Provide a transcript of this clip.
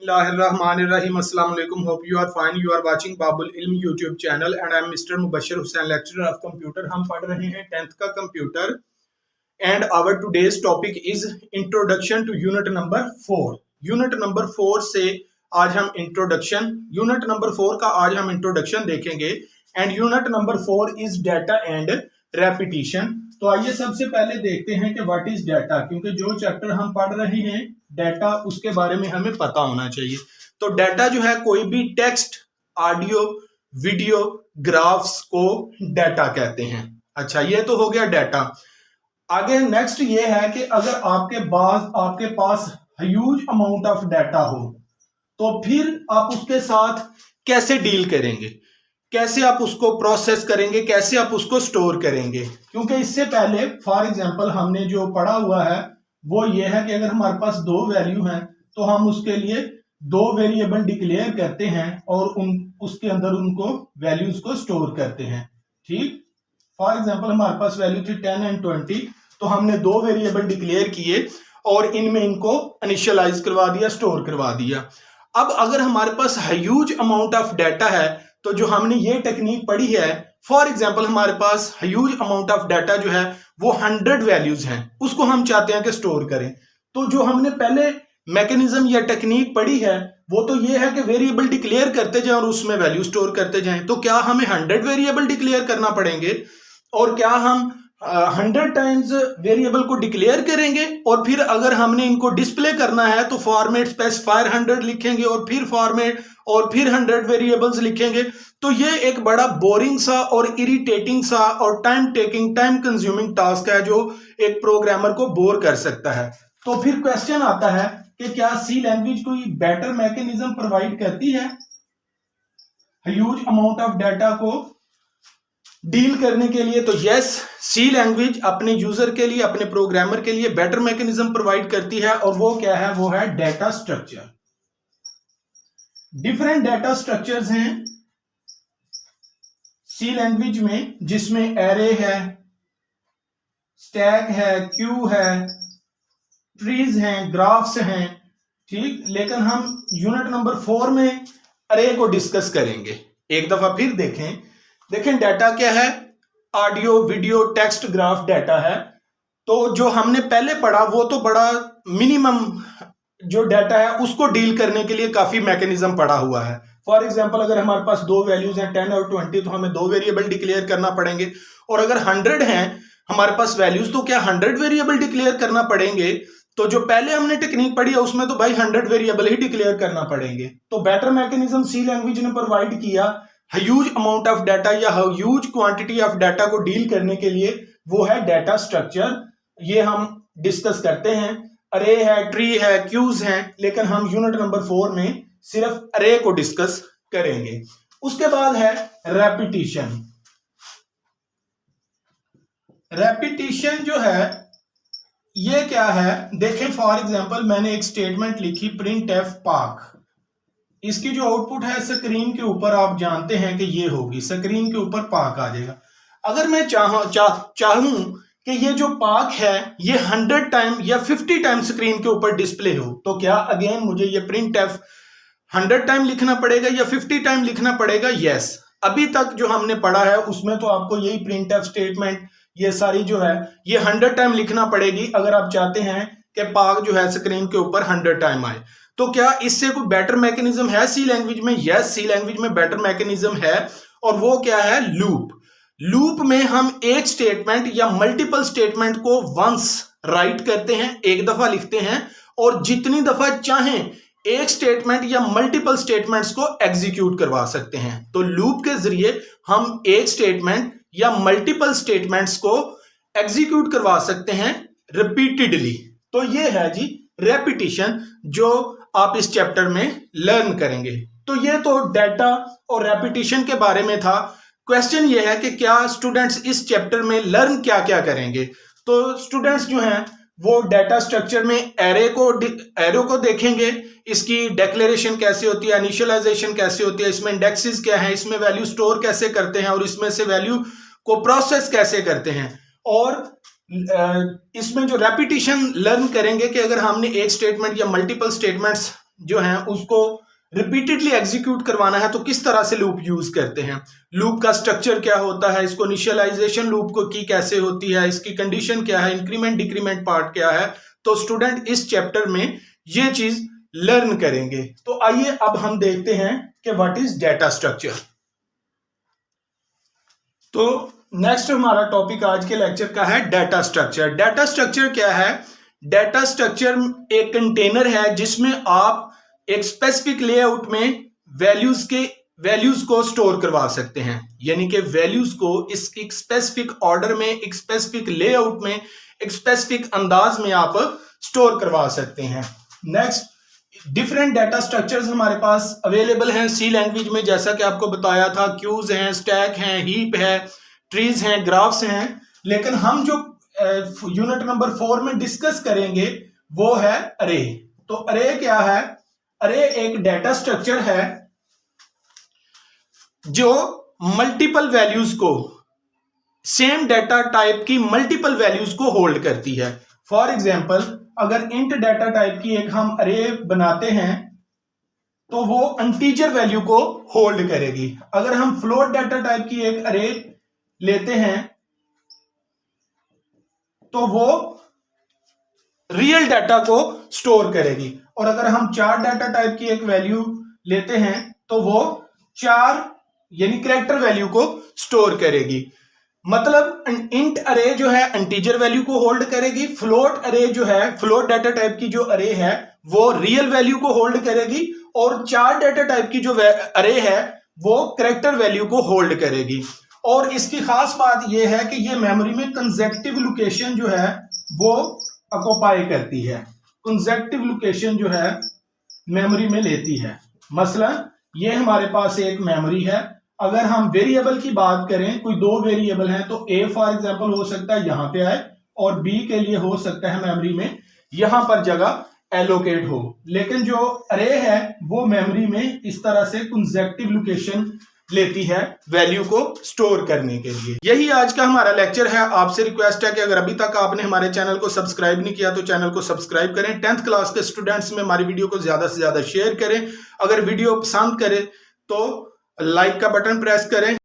Bismillahirrahmanirrahim. Assalamu alaikum. Hope you are fine. You are watching Babul Ilm YouTube channel and I am Mr. Mubashir Hussain, lecturer of computer. हम पढ़ रहे हैं 10th का computer and our today's topic is introduction to unit number 4. Unit number 4 से आज हम unit number 4 का आज हम introduction देखेंगे and unit number 4 is data and repetition. तो आइए सबसे पहले देखते हैं कि व्हाट इज डाटा, क्योंकि जो चैप्टर हम पढ़ रहे हैं डाटा उसके बारे में हमें पता होना चाहिए। तो डाटा जो है कोई भी टेक्स्ट, ऑडियो, वीडियो, ग्राफ्स को डाटा कहते हैं। अच्छा, ये तो हो गया डाटा। आगे नेक्स्ट ये है कि अगर आपके पास ह्यूज अमाउंट ऑफ डाटा हो तो फिर आप उसके साथ कैसे डील करेंगे, कैसे आप उसको प्रोसेस करेंगे, कैसे आप उसको स्टोर करेंगे। क्योंकि इससे पहले फॉर एग्जांपल हमने जो पढ़ा हुआ है वो ये है कि अगर हमारे पास दो वैल्यू हैं तो हम उसके लिए दो वेरिएबल डिक्लेयर करते हैं और उसके अंदर उनको वैल्यूज को स्टोर करते हैं। ठीक, फॉर एग्जांपल हमारे पास वैल्यू थी 10 एंड 20, तो हमने दो वेरिएबल डिक्लेयर किए और इनमें इनको इनिशियलाइज करवा दिया, स्टोर करवा दिया। अब अगर हमारे पास ह्यूज अमाउंट ऑफ डाटा है तो जो हमने ये टेक्निक पढ़ी है, फॉर एग्जांपल हमारे पास ह्यूज अमाउंट ऑफ डाटा जो है वो 100 वैल्यूज हैं, उसको हम चाहते हैं कि स्टोर करें। तो जो हमने पहले मैकेनिज्म या टेक्निक पढ़ी है वो तो ये है कि वेरिएबल डिक्लेयर करते जाएं और उसमें वैल्यू स्टोर करते जाएं। तो क्या हमें 100 वेरिएबल डिक्लेयर करना पड़ेंगे और क्या हम 100 टाइम्स वेरिएबल को डिक्लेयर करेंगे और फिर अगर हमने इनको डिस्प्ले करना है तो फॉर्मेट स्पेसिफायर 100 लिखेंगे और फिर फॉर्मेट और फिर 100 वेरिएबल्स लिखेंगे। तो ये एक बड़ा बोरिंग सा और इरिटेटिंग सा और टाइम कंज्यूमिंग टास्क है जो एक प्रोग्रामर को बोर कर सकता है। तो फिर क्वेश्चन आता है कि क्या सी लैंग्वेज कोई बेटर मैकेनिज्म प्रोवाइड करती है ह्यूज अमाउंट ऑफ डाटा को डील करने के लिए? तो यस, सी लैंग्वेज अपने यूजर के लिए, अपने प्रोग्रामर के लिए बेटर मैकेनिज्म प्रोवाइड करती है। और वो क्या है? वो है data structure. Different data structures हैं सी लैंग्वेज में, जिसमें एरे है, स्टैक है, क्यू है, ट्रीज हैं, ग्राफ्स हैं। ठीक, लेकिन हम यूनिट नंबर 4 में अरे को डिस्कस करेंगे। एक दफा फिर देखें डाटा क्या है? Audio, video, text, graph data है। तो जो हमने पहले पढ़ा वो तो बड़ा मिनिमम जो डाटा है उसको डील करने के लिए काफी मैकेनिज्म पड़ा हुआ है। फॉर एग्जांपल अगर हमारे पास दो वैल्यूज हैं 10 और 20 तो हमें दो वेरिएबल डिक्लेयर करना पड़ेंगे। और अगर 100 हैं हमारे पास वैल्यूज तो क्या 100 वेरिएबल डिक्लेयर करना पड़ेंगे। तो जो पहले हमने टेक्निक पढ़ी है उसमें तो भाई 100 वेरिएबल ही डिक्लेयर करना पड़ेंगे। तो बेटर मैकेनिज्म सी लैंग्वेज ने प्रोवाइड किया ह्यूज अमाउंट ऑफ डाटा या ह्यूज क्वांटिटी ऑफ डाटा को डील करने के लिए, वो है डाटा स्ट्रक्चर। ये हम डिस्कस करते हैं। अरे है, ट्री है, क्यूज हैं, लेकिन हम यूनिट नंबर 4 में सिर्फ अरे को डिस्कस करेंगे। उसके बाद है रेपिटिशन। रेपिटिशन जो है ये क्या है? देखें, फॉर एग्जांपल मैंने एक स्टेटमेंट लिखी प्रिंट एफ पाक। इसकी जो आउटपुट है स्क्रीन के ऊपर आप जानते हैं कि ये होगी, स्क्रीन के ऊपर पाक आ जाएगा। अगर मैं चाहूं कि ये जो पाक है ये 100 टाइम या 50 टाइम स्क्रीन के ऊपर डिस्प्ले हो, तो क्या अगेन मुझे ये प्रिंट एफ 100 टाइम लिखना पड़ेगा या 50 टाइम लिखना पड़ेगा? यस। अभी तक जो हमने पढ़ा है उसमें तो आपको यही प्रिंट एफ स्टेटमेंट ये सारी जो है ये 100 टाइम लिखना पड़ेगी अगर आप चाहते हैं कि पाक जो है स्क्रीन के ऊपर 100 टाइम आए। तो क्या इससे कोई बेटर मैकेनिज्म है सी लैंग्वेज में? यस, सी लैंग्वेज में बेटर मैकेनिज्म है और वो क्या है? लूप। लूप में हम एक स्टेटमेंट या मल्टीपल स्टेटमेंट को वंस राइट करते हैं, एक दफा लिखते हैं, और जितनी दफा चाहें एक स्टेटमेंट या मल्टीपल स्टेटमेंट्स को एग्जीक्यूट करवा सकते हैं। तो लूप के जरिए हम एक स्टेटमेंट या मल्टीपल स्टेटमेंट्स को एग्जीक्यूट करवा सकते हैं रिपीटेडली। तो ये है जी रेपिटिशन जो आप इस चैप्टर में लर्न करेंगे। तो ये तो डाटा और रेपिटिशन के बारे में था। क्वेश्चन ये है कि क्या स्टूडेंट्स इस चैप्टर में लर्न क्या क्या करेंगे? तो स्टूडेंट्स जो हैं वो डाटा स्ट्रक्चर में एरे को देखेंगे, इसकी डिक्लेरेशन कैसे होती है, इनिशियलाइजेशन कैसे होती है, इसमें इंडेक्सेस क्या है, इसमें वैल्यू स्टोर कैसे करते हैं और इसमें से वैल्यू को प्रोसेस कैसे करते हैं। और इसमें जो रेपिटिशन लर्न करेंगे कि अगर हमने एक स्टेटमेंट या मल्टीपल स्टेटमेंट्स जो है उसको रिपीटेडली एग्जीक्यूट करवाना है तो किस तरह से लूप यूज करते हैं, लूप का स्ट्रक्चर क्या होता है, इसको इनिशियलाइजेशन लूप को की कैसे होती है, इसकी कंडीशन क्या है, इंक्रीमेंट डिक्रीमेंट पार्ट क्या है। तो स्टूडेंट इस चैप्टर में ये चीज लर्न करेंगे। तो आइए अब हम देखते हैं कि व्हाट इज डाटा स्ट्रक्चर। तो नेक्स्ट हमारा टॉपिक आज के लेक्चर का है डाटा स्ट्रक्चर। डाटा स्ट्रक्चर क्या है? डाटा स्ट्रक्चर एक कंटेनर है जिसमें आप एक स्पेसिफिक लेआउट में वैल्यूज को स्टोर करवा सकते हैं, यानी कि वैल्यूज को इस एक स्पेसिफिक ऑर्डर में, एक स्पेसिफिक लेआउट में, एक स्पेसिफिक अंदाज में आप स्टोर करवा सकते हैं। नेक्स्ट, डिफरेंट डाटा स्ट्रक्चर्स हमारे पास अवेलेबल हैं सी लैंग्वेज में, जैसा कि आपको बताया था, क्यूज हैं, स्टैक हैं, हीप है, ट्रीज हैं, ग्राफ्स हैं। लेकिन हम जो यूनिट नंबर 4 में डिस्कस करेंगे वो है अरे। तो अरे क्या है? अरे एक डाटा स्ट्रक्चर है जो मल्टीपल वैल्यूज को, सेम डाटा टाइप की मल्टीपल वैल्यूज को होल्ड करती है। फॉर एग्जाम्पल, अगर इंट डाटा टाइप की एक हम अरे बनाते हैं तो वो इंटीजर वैल्यू को होल्ड करेगी। अगर हम फ्लोट डाटा टाइप की एक अरे लेते हैं तो वो रियल डाटा को स्टोर करेगी। और अगर हम चार डाटा टाइप की एक वैल्यू लेते हैं तो वो चार यानी कैरेक्टर वैल्यू को स्टोर करेगी। मतलब इंट अरे जो है इंटीजर वैल्यू को होल्ड करेगी, फ्लोट अरे जो है, फ्लोट डाटा टाइप की जो अरे है वो रियल वैल्यू को होल्ड करेगी, और चार डाटा टाइप की जो अरे है वो कैरेक्टर वैल्यू को होल्ड करेगी। और इसकी खास बात यह है कि ये मेमोरी में कंसेक्टिव लोकेशन जो है वो ऑक्युपाई करती है, कंसेक्टिव लोकेशन जो है मेमोरी में लेती है। मसलन ये हमारे पास एक मेमोरी है, अगर हम वेरिएबल की बात करें, कोई दो वेरिएबल हैं तो ए फॉर एग्जांपल हो सकता है यहां पे आए, और बी के लिए हो सकता है मेमोरी में यहां पर जगह एलोकेट हो। लेकिन जो अरे है वो मेमोरी में इस तरह से कंसेक्टिव लोकेशन लेती है वैल्यू को स्टोर करने के लिए। यही आज का हमारा लेक्चर है। आपसे रिक्वेस्ट है कि अगर अभी तक आपने हमारे चैनल को सब्सक्राइब नहीं किया तो चैनल को सब्सक्राइब करें। 10th क्लास के स्टूडेंट्स में हमारी वीडियो को ज्यादा से ज्यादा शेयर करें। अगर वीडियो पसंद करें तो लाइक का बटन प्रेस करें।